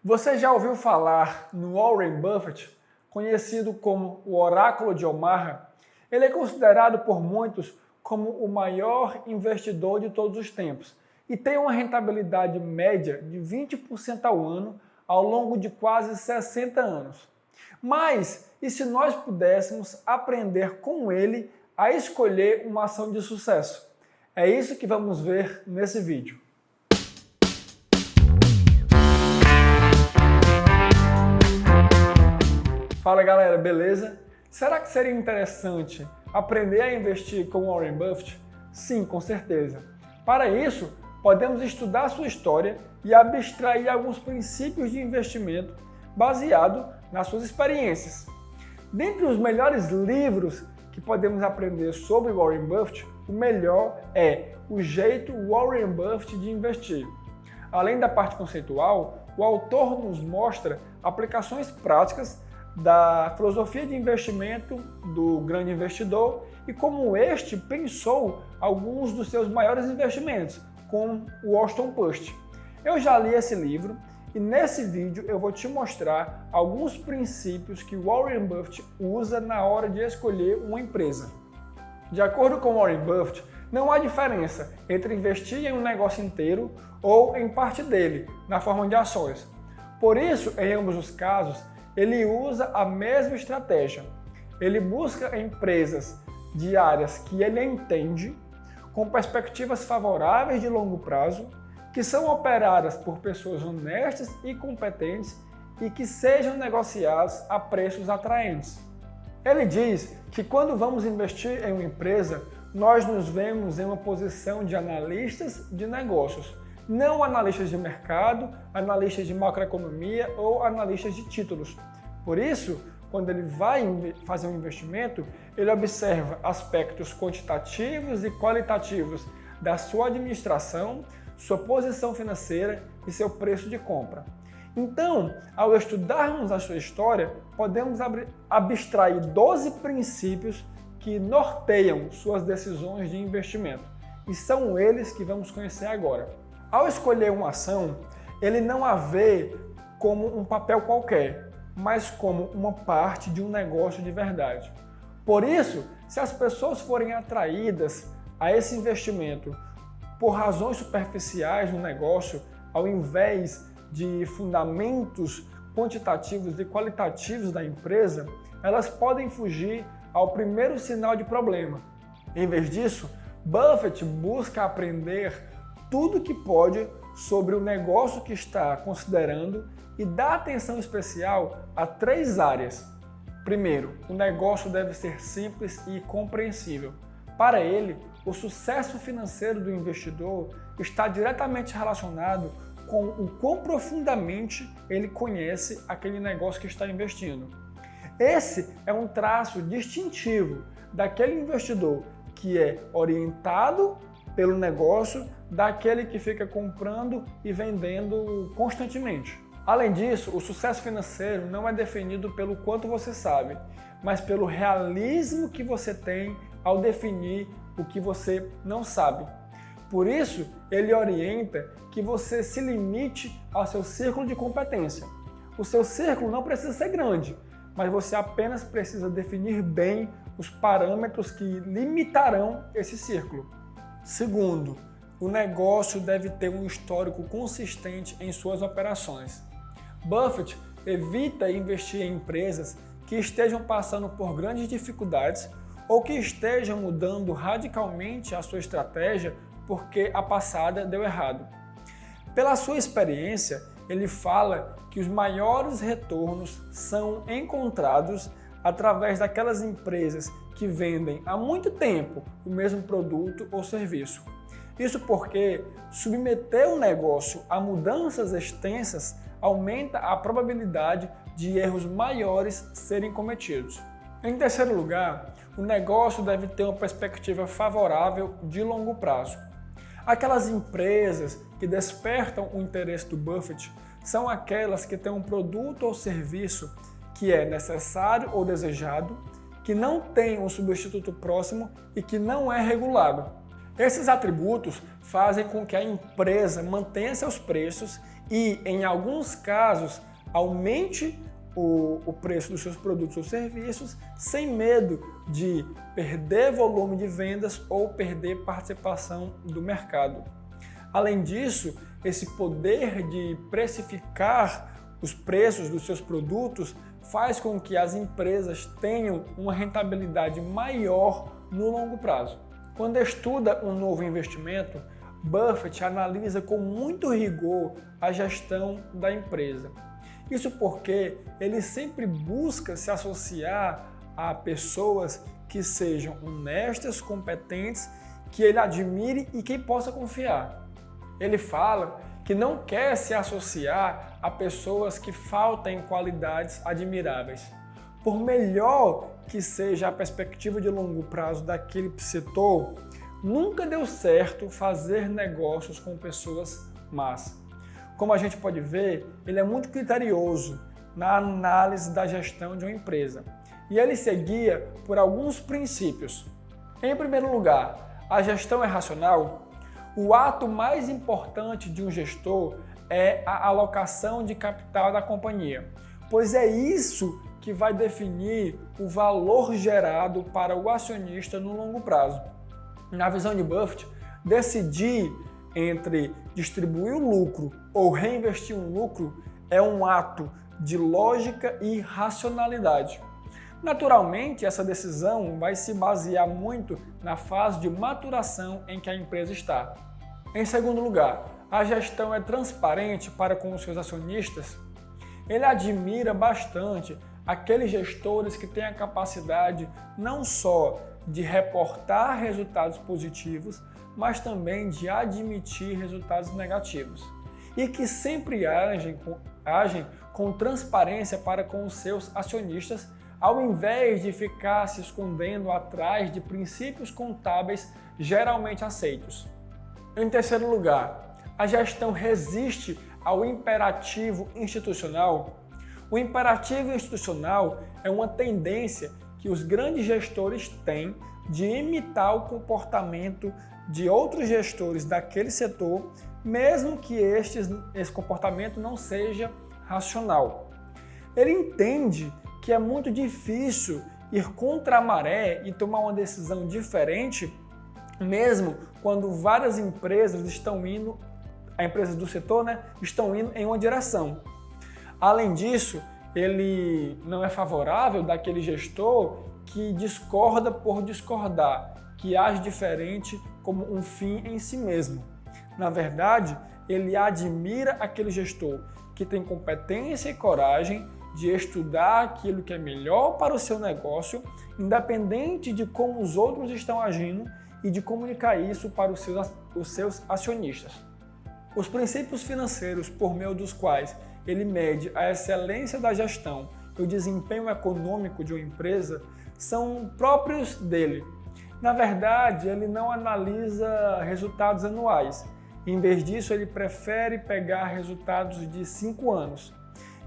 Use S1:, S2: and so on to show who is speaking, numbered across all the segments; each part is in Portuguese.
S1: Você já ouviu falar no Warren Buffett, conhecido como o Oráculo de Omaha? Ele é considerado por muitos como o maior investidor de todos os tempos e tem uma rentabilidade média de 20% ao ano ao longo de quase 60 anos. Mas e se nós pudéssemos aprender com ele a escolher uma ação de sucesso? É isso que vamos ver nesse vídeo. Fala galera, beleza? Será que seria interessante aprender a investir com Warren Buffett? Sim, com certeza. Para isso, podemos estudar sua história e abstrair alguns princípios de investimento baseado nas suas experiências. Dentre os melhores livros que podemos aprender sobre Warren Buffett, o melhor é O Jeito Warren Buffett de Investir. Além da parte conceitual, o autor nos mostra aplicações práticas da filosofia de investimento do grande investidor e como este pensou alguns dos seus maiores investimentos, como o Washington Post. Eu já li esse livro e nesse vídeo eu vou te mostrar alguns princípios que Warren Buffett usa na hora de escolher uma empresa. De acordo com Warren Buffett, não há diferença entre investir em um negócio inteiro ou em parte dele, na forma de ações. Por isso, em ambos os casos, ele usa a mesma estratégia. Ele busca empresas de áreas que ele entende, com perspectivas favoráveis de longo prazo, que são operadas por pessoas honestas e competentes e que sejam negociadas a preços atraentes. Ele diz que quando vamos investir em uma empresa, nós nos vemos em uma posição de analistas de negócios, não analistas de mercado, analistas de macroeconomia ou analistas de títulos. Por isso, quando ele vai fazer um investimento, ele observa aspectos quantitativos e qualitativos da sua administração, sua posição financeira e seu preço de compra. Então, ao estudarmos a sua história, podemos abstrair 12 princípios que norteiam suas decisões de investimento. E são eles que vamos conhecer agora. Ao escolher uma ação, ele não a vê como um papel qualquer, mas como uma parte de um negócio de verdade. Por isso, se as pessoas forem atraídas a esse investimento por razões superficiais no negócio, ao invés de fundamentos quantitativos e qualitativos da empresa, elas podem fugir ao primeiro sinal de problema. Em vez disso, Buffett busca aprender tudo que pode sobre o negócio que está considerando e dá atenção especial a 3 áreas. Primeiro, o negócio deve ser simples e compreensível. Para ele, o sucesso financeiro do investidor está diretamente relacionado com o quão profundamente ele conhece aquele negócio que está investindo. Esse é um traço distintivo daquele investidor que é orientado pelo negócio, daquele que fica comprando e vendendo constantemente. Além disso, o sucesso financeiro não é definido pelo quanto você sabe, mas pelo realismo que você tem ao definir o que você não sabe. Por isso, ele orienta que você se limite ao seu círculo de competência. O seu círculo não precisa ser grande, mas você apenas precisa definir bem os parâmetros que limitarão esse círculo. Segundo, o negócio deve ter um histórico consistente em suas operações. Buffett evita investir em empresas que estejam passando por grandes dificuldades ou que estejam mudando radicalmente a sua estratégia porque a passada deu errado. Pela sua experiência, ele fala que os maiores retornos são encontrados através daquelas empresas que vendem há muito tempo o mesmo produto ou serviço. Isso porque submeter o negócio a mudanças extensas aumenta a probabilidade de erros maiores serem cometidos. Em terceiro lugar, o negócio deve ter uma perspectiva favorável de longo prazo. Aquelas empresas que despertam o interesse do Buffett são aquelas que têm um produto ou serviço que é necessário ou desejado, que não tem um substituto próximo e que não é regulado. Esses atributos fazem com que a empresa mantenha seus preços e, em alguns casos, aumente o preço dos seus produtos ou serviços sem medo de perder volume de vendas ou perder participação do mercado. Além disso, esse poder de precificar os preços dos seus produtos faz com que as empresas tenham uma rentabilidade maior no longo prazo. Quando estuda um novo investimento, Buffett analisa com muito rigor a gestão da empresa. Isso porque ele sempre busca se associar a pessoas que sejam honestas, competentes, que ele admire e que possa confiar. Ele fala que não quer se associar a pessoas que faltem qualidades admiráveis. Por melhor que seja a perspectiva de longo prazo daquele setor, nunca deu certo fazer negócios com pessoas más. Como a gente pode ver, ele é muito criterioso na análise da gestão de uma empresa. E ele se guia por alguns princípios. Em primeiro lugar, a gestão é racional. O ato mais importante de um gestor é a alocação de capital da companhia, pois é isso que vai definir o valor gerado para o acionista no longo prazo. Na visão de Buffett, decidir entre distribuir o lucro ou reinvestir um lucro é um ato de lógica e racionalidade. Naturalmente, essa decisão vai se basear muito na fase de maturação em que a empresa está. Em segundo lugar, a gestão é transparente para com os seus acionistas. Ele admira bastante aqueles gestores que têm a capacidade não só de reportar resultados positivos, mas também de admitir resultados negativos e que sempre agem com transparência para com os seus acionistas, ao invés de ficar se escondendo atrás de princípios contábeis geralmente aceitos. Em terceiro lugar, a gestão resiste ao imperativo institucional. O imperativo institucional é uma tendência que os grandes gestores têm de imitar o comportamento de outros gestores daquele setor, mesmo que esse comportamento não seja racional. Ele entende que é muito difícil ir contra a maré e tomar uma decisão diferente, mesmo quando várias empresas do setor, estão indo em uma direção. Além disso, ele não é favorável daquele gestor que discorda por discordar, que age diferente como um fim em si mesmo. Na verdade, ele admira aquele gestor que tem competência e coragem de estudar aquilo que é melhor para o seu negócio, independente de como os outros estão agindo, e de comunicar isso para os seus acionistas. Os princípios financeiros por meio dos quais ele mede a excelência da gestão e o desempenho econômico de uma empresa são próprios dele. Na verdade, ele não analisa resultados anuais. Em vez disso, ele prefere pegar resultados de 5 anos.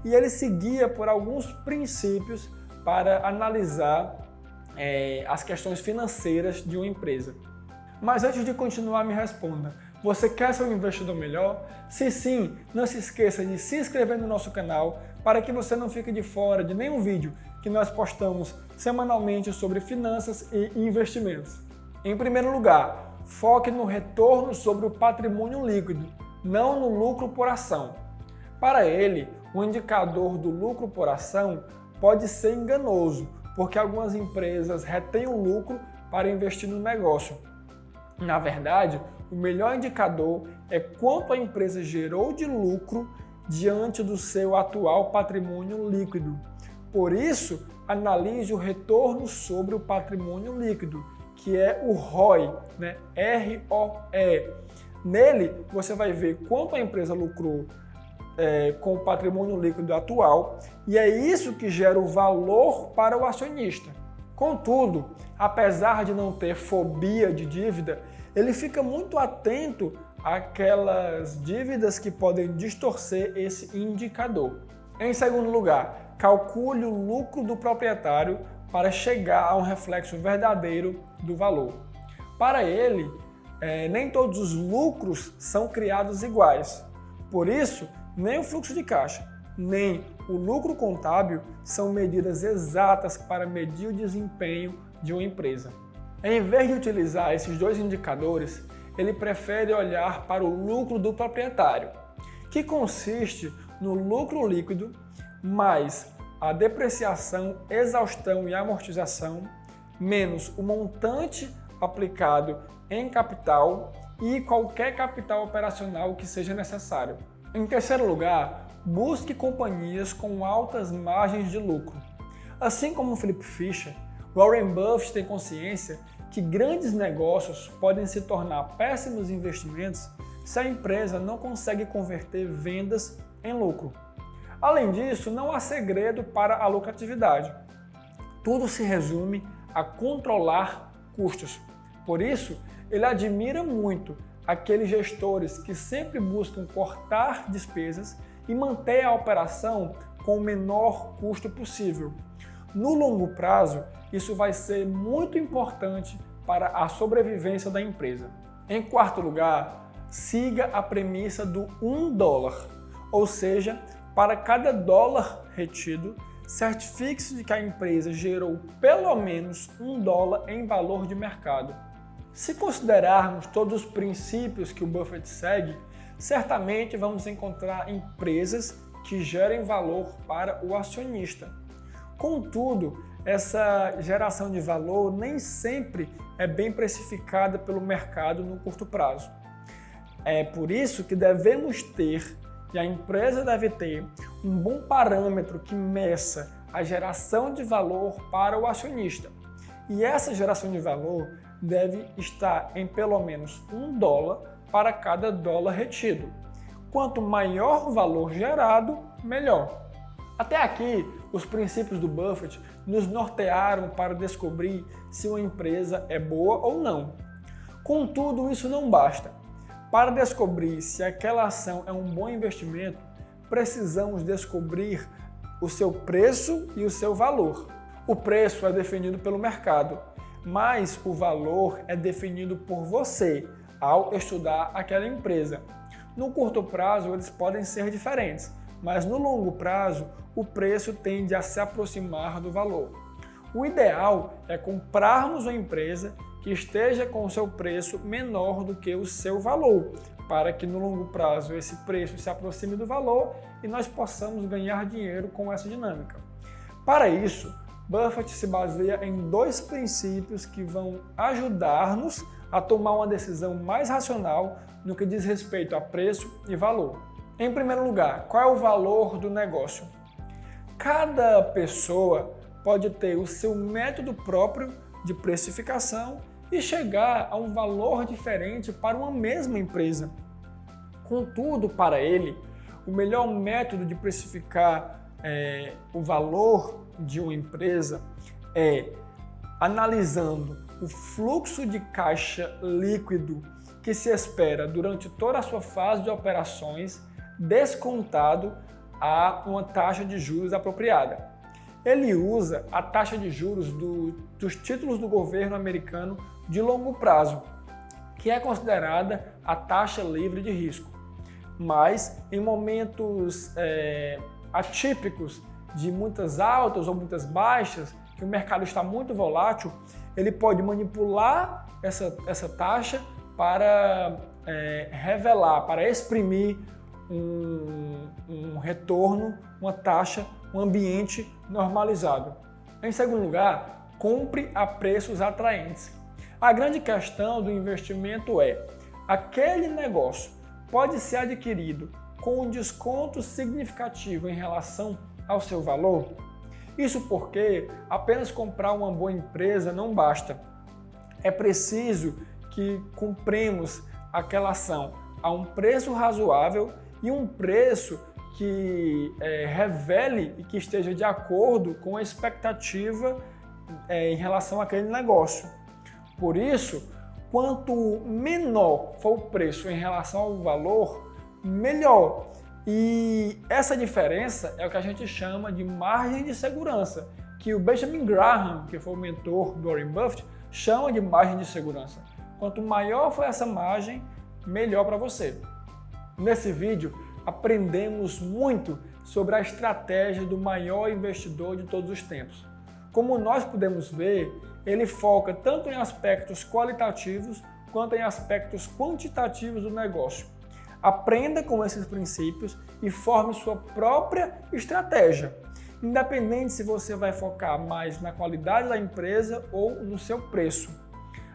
S1: E ele se guia por alguns princípios para analisar as questões financeiras de uma empresa. Mas antes de continuar, me responda. Você quer ser um investidor melhor? Se sim, não se esqueça de se inscrever no nosso canal para que você não fique de fora de nenhum vídeo que nós postamos semanalmente sobre finanças e investimentos. Em primeiro lugar, foque no retorno sobre o patrimônio líquido, não no lucro por ação. Para ele, o indicador do lucro por ação pode ser enganoso, porque algumas empresas retêm o lucro para investir no negócio. Na verdade, o melhor indicador é quanto a empresa gerou de lucro diante do seu atual patrimônio líquido. Por isso, analise o retorno sobre o patrimônio líquido, que é o ROE, R-O-E. Nele, você vai ver quanto a empresa lucrou com o patrimônio líquido atual, e é isso que gera o valor para o acionista. Contudo, apesar de não ter fobia de dívida, ele fica muito atento àquelas dívidas que podem distorcer esse indicador. Em segundo lugar, calcule o lucro do proprietário para chegar a um reflexo verdadeiro do valor. Para ele, nem todos os lucros são criados iguais. Por isso, Nem o fluxo de caixa, nem o lucro contábil são medidas exatas para medir o desempenho de uma empresa. Em vez de utilizar esses dois indicadores, ele prefere olhar para o lucro do proprietário, que consiste no lucro líquido mais a depreciação, exaustão e amortização, menos o montante aplicado em capital e qualquer capital operacional que seja necessário. Em terceiro lugar, busque companhias com altas margens de lucro. Assim como Philip Fisher, Warren Buffett tem consciência que grandes negócios podem se tornar péssimos investimentos se a empresa não consegue converter vendas em lucro. Além disso, não há segredo para a lucratividade. Tudo se resume a controlar custos. Por isso, ele admira muito aqueles gestores que sempre buscam cortar despesas e manter a operação com o menor custo possível. No longo prazo, isso vai ser muito importante para a sobrevivência da empresa. Em quarto lugar, siga a premissa do $1, ou seja, para cada dólar retido, certifique-se de que a empresa gerou pelo menos $1 em valor de mercado. Se considerarmos todos os princípios que o Buffett segue, certamente vamos encontrar empresas que gerem valor para o acionista. Contudo, essa geração de valor nem sempre é bem precificada pelo mercado no curto prazo. É por isso que devemos ter, e a empresa deve ter, um bom parâmetro que meça a geração de valor para o acionista. E essa geração de valor deve estar em pelo menos $1 para cada dólar retido. Quanto maior o valor gerado, melhor. Até aqui, os princípios do Buffett nos nortearam para descobrir se uma empresa é boa ou não. Contudo, isso não basta. Para descobrir se aquela ação é um bom investimento, precisamos descobrir o seu preço e o seu valor. O preço é definido pelo mercado, mas o valor é definido por você ao estudar aquela empresa. No curto prazo, eles podem ser diferentes, mas no longo prazo, o preço tende a se aproximar do valor. O ideal é comprarmos uma empresa que esteja com o seu preço menor do que o seu valor, para que no longo prazo esse preço se aproxime do valor e nós possamos ganhar dinheiro com essa dinâmica. Para isso, Buffett se baseia em dois princípios que vão ajudar-nos a tomar uma decisão mais racional no que diz respeito a preço e valor. Em primeiro lugar, qual é o valor do negócio? Cada pessoa pode ter o seu método próprio de precificação e chegar a um valor diferente para uma mesma empresa. Contudo, para ele, o melhor método de precificar o valor de uma empresa é analisando o fluxo de caixa líquido que se espera durante toda a sua fase de operações, descontado a uma taxa de juros apropriada. Ele usa a taxa de juros dos títulos do governo americano de longo prazo, que é considerada a taxa livre de risco. Mas em momentos atípicos de muitas altas ou muitas baixas, que o mercado está muito volátil, ele pode manipular essa taxa para revelar, para exprimir um retorno, uma taxa, um ambiente normalizado. Em segundo lugar, compre a preços atraentes. A grande questão do investimento é: aquele negócio pode ser adquirido com um desconto significativo em relação ao seu valor? Isso porque apenas comprar uma boa empresa não basta. É preciso que compremos aquela ação a um preço razoável e um preço que revele e que esteja de acordo com a expectativa em relação àquele negócio. Por isso, quanto menor for o preço em relação ao valor, melhor. E essa diferença é o que a gente chama de margem de segurança, que o Benjamin Graham, que foi o mentor do Warren Buffett, chama de margem de segurança. Quanto maior for essa margem, melhor para você. Nesse vídeo, aprendemos muito sobre a estratégia do maior investidor de todos os tempos. Como nós podemos ver, ele foca tanto em aspectos qualitativos quanto em aspectos quantitativos do negócio. Aprenda com esses princípios e forme sua própria estratégia, independente se você vai focar mais na qualidade da empresa ou no seu preço.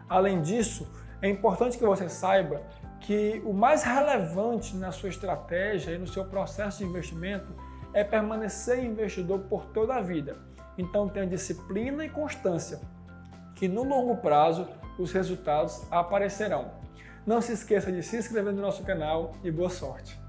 S1: Além disso, é importante que você saiba que o mais relevante na sua estratégia e no seu processo de investimento é permanecer investidor por toda a vida. Então tenha disciplina e constância, que no longo prazo os resultados aparecerão. Não se esqueça de se inscrever no nosso canal e boa sorte!